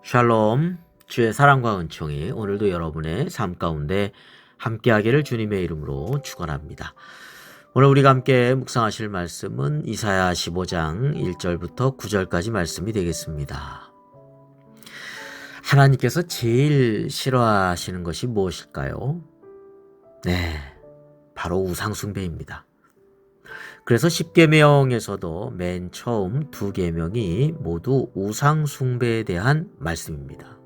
샬롬, 주의 사랑과 은총이 오늘도 여러분의 삶 가운데 함께하기를 주님의 이름으로 축원합니다. 오늘 우리가 함께 묵상하실 말씀은 이사야 15장 1절부터 9절까지 말씀이 되겠습니다. 하나님께서 제일 싫어하시는 것이 무엇일까요? 네, 바로 우상숭배입니다. 그래서 10계명에서도 맨 처음 2계명이 모두 우상숭배에 대한 말씀입니다.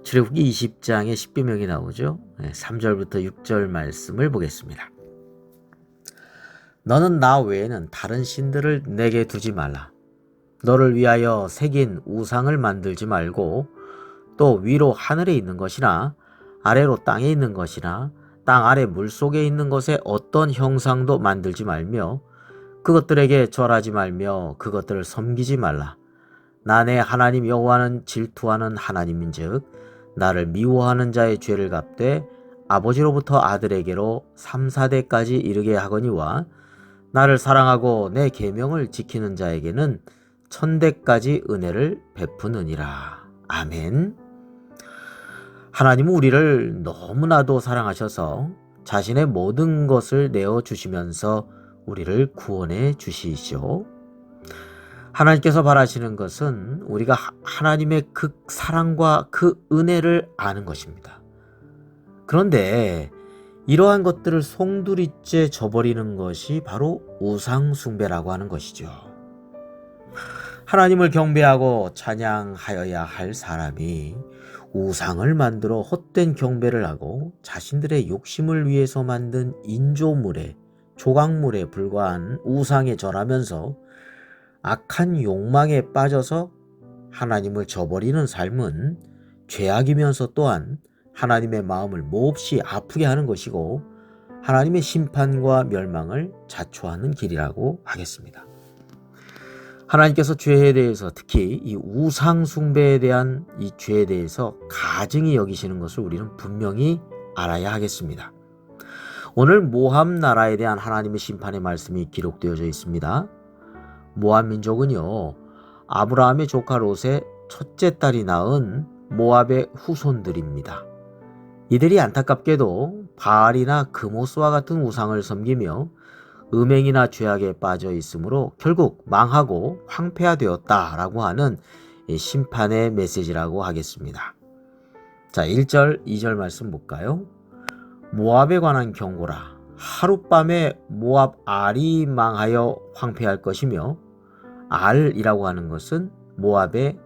출애굽기 20장에 10계명이 나오죠. 3절부터 6절 말씀을 보겠습니다. 너는 나 외에는 다른 신들을 내게 두지 말라. 너를 위하여 새긴 우상을 만들지 말고 또 위로 하늘에 있는 것이나 아래로 땅에 있는 것이나 땅 아래 물속에 있는 것에 어떤 형상도 만들지 말며 그것들에게 절하지 말며 그것들을 섬기지 말라. 나 내 하나님 여호와는 질투하는 하나님인즉 나를 미워하는 자의 죄를 갚되 아버지로부터 아들에게로 3, 4대까지 이르게 하거니와 나를 사랑하고 내 계명을 지키는 자에게는 1000대까지 은혜를 베푸느니라. 아멘. 하나님은 우리를 너무나도 사랑하셔서 자신의 모든 것을 내어주시면서 우리를 구원해 주시죠. 하나님께서 바라시는 것은 우리가 하나님의 그 사랑과 그 은혜를 아는 것입니다. 그런데 이러한 것들을 송두리째 저버리는 것이 바로 우상숭배라고 하는 것이죠. 하나님을 경배하고 찬양하여야 할 사람이 우상을 만들어 헛된 경배를 하고 자신들의 욕심을 위해서 만든 인조물에 조각물에 불과한 우상에 절하면서 악한 욕망에 빠져서 하나님을 저버리는 삶은 죄악이면서 또한 하나님의 마음을 몹시 아프게 하는 것이고 하나님의 심판과 멸망을 자초하는 길이라고 하겠습니다. 하나님께서 죄에 대해서 특히 이 우상 숭배에 대한 이 죄에 대해서 가증히 여기시는 것을 우리는 분명히 알아야 하겠습니다. 오늘 모압 나라에 대한 하나님의 심판의 말씀이 기록되어져 있습니다. 모압 민족은요, 아브라함의 조카 롯의 첫째 딸이 낳은 모압의 후손들입니다. 이들이 안타깝게도 바알이나 그모스와 같은 우상을 섬기며 음행이나 죄악에 빠져 있으므로 결국 망하고 황폐화되었다라고 하는 심판의 메시지라고 하겠습니다. 자, 1절, 2절 말씀 볼까요? 모압에 관한 경고라. 하룻밤에 모압 알이 망하여 황폐할 것이며, 알이라고 하는 것은 모압의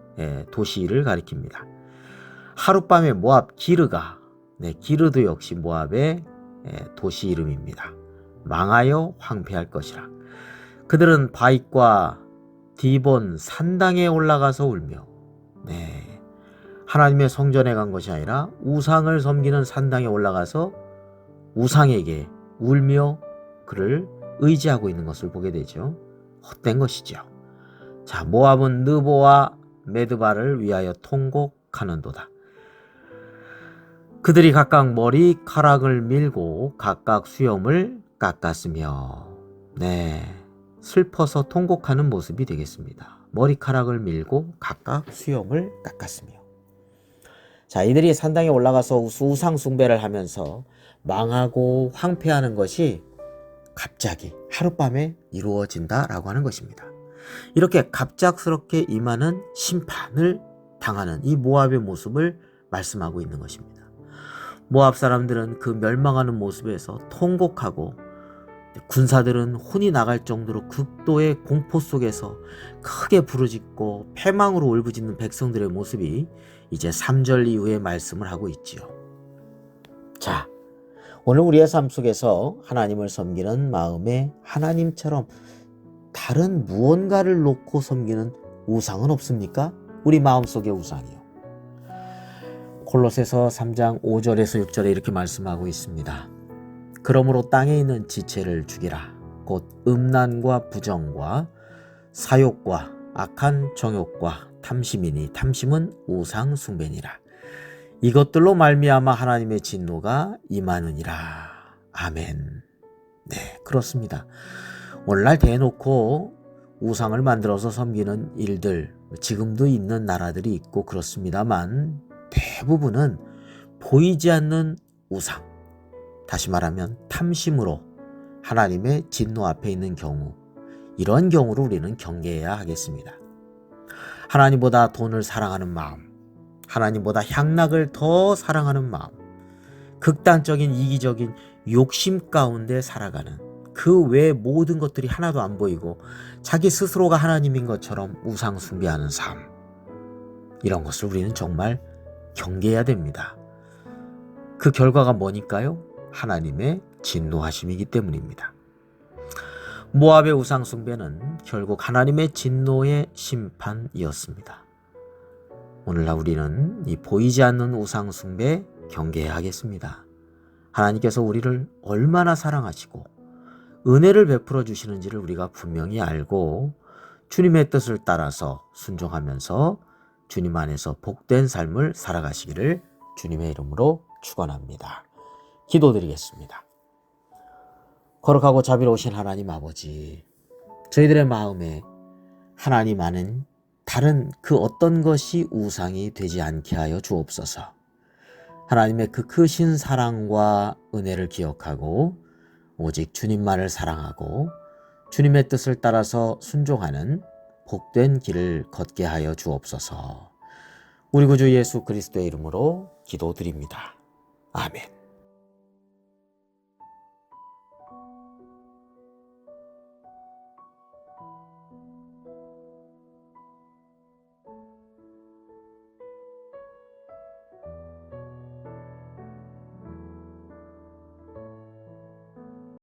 도시를 가리킵니다. 하룻밤에 모압 기르가, 기르도 역시 모압의 도시 이름입니다. 망하여 황폐할 것이라. 그들은 바익과 디본 산당에 올라가서 울며, 하나님의 성전에 간 것이 아니라 우상을 섬기는 산당에 올라가서 우상에게 울며 그를 의지하고 있는 것을 보게 되죠. 헛된 것이죠. 자, 모압은 느보와 메드바를 위하여 통곡하는도다. 그들이 각각 머리카락을 밀고 각각 수염을 깎았으며, 슬퍼서 통곡하는 모습이 되겠습니다. 머리카락을 밀고 각각 수염을 깎았으며. 자, 이들이 산당에 올라가서 우상 숭배를 하면서 망하고 황폐하는 것이 갑자기 하룻밤에 이루어진다라고 하는 것입니다. 이렇게 갑작스럽게 임하는 심판을 당하는 이 모압의 모습을 말씀하고 있는 것입니다. 모압 사람들은 그 멸망하는 모습에서 통곡하고 군사들은 혼이 나갈 정도로 극도의 공포 속에서 크게 부르짖고 패망으로 울부짖는 백성들의 모습이 이제 3절 이후에 말씀을 하고 있지요. 자, 오늘 우리의 삶 속에서 하나님을 섬기는 마음에 하나님처럼 다른 무언가를 놓고 섬기는 우상은 없습니까? 우리 마음속의 우상이요. 골로새서 3장 5절에서 6절에 이렇게 말씀하고 있습니다. 그러므로 땅에 있는 지체를 죽이라. 곧 음란과 부정과 사욕과 악한 정욕과 탐심이니 탐심은 우상 숭배니라. 이것들로 말미암아 하나님의 진노가 임하느니라. 아멘. 네, 그렇습니다. 오늘날 대놓고 우상을 만들어서 섬기는 일들, 지금도 있는 나라들이 있고 그렇습니다만 대부분은 보이지 않는 우상, 다시 말하면 탐심으로 하나님의 진노 앞에 있는 경우, 이런 경우를 우리는 경계해야 하겠습니다. 하나님보다 돈을 사랑하는 마음, 하나님보다 향락을 더 사랑하는 마음, 극단적인 이기적인 욕심 가운데 살아가는 그 외의 모든 것들이 하나도 안 보이고 자기 스스로가 하나님인 것처럼 우상 숭배하는 삶, 이런 것을 우리는 정말 경계해야 됩니다. 그 결과가 뭐니까요? 하나님의 진노하심이기 때문입니다. 모압의 우상 숭배는 결국 하나님의 진노의 심판이었습니다. 오늘날 우리는 이 보이지 않는 우상 숭배 경계해야 하겠습니다. 하나님께서 우리를 얼마나 사랑하시고 은혜를 베풀어 주시는지를 우리가 분명히 알고 주님의 뜻을 따라서 순종하면서 주님 안에서 복된 삶을 살아가시기를 주님의 이름으로 축원합니다. 기도드리겠습니다. 거룩하고 자비로우신 하나님 아버지, 저희들의 마음에 하나님 안은 다른 그 어떤 것이 우상이 되지 않게 하여 주옵소서. 하나님의 그 크신 사랑과 은혜를 기억하고 오직 주님만을 사랑하고 주님의 뜻을 따라서 순종하는 복된 길을 걷게 하여 주옵소서. 우리 구주 예수 그리스도의 이름으로 기도드립니다. 아멘.